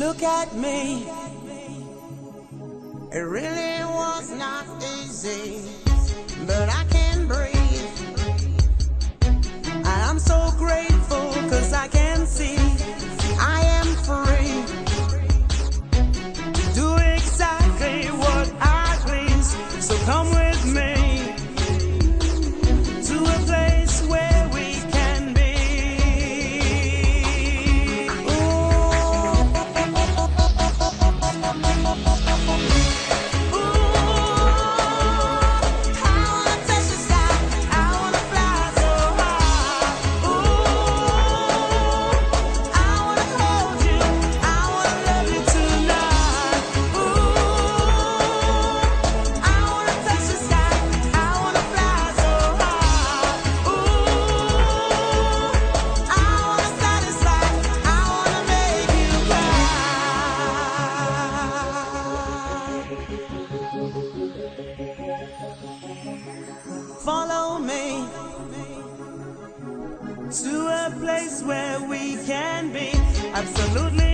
Look at me. It really was not easy, but I can breathe. I'm so grateful 'cause I can see I am free to do exactly what I please. So come with me to a place where we can be. Follow me to a place where we can be absolutely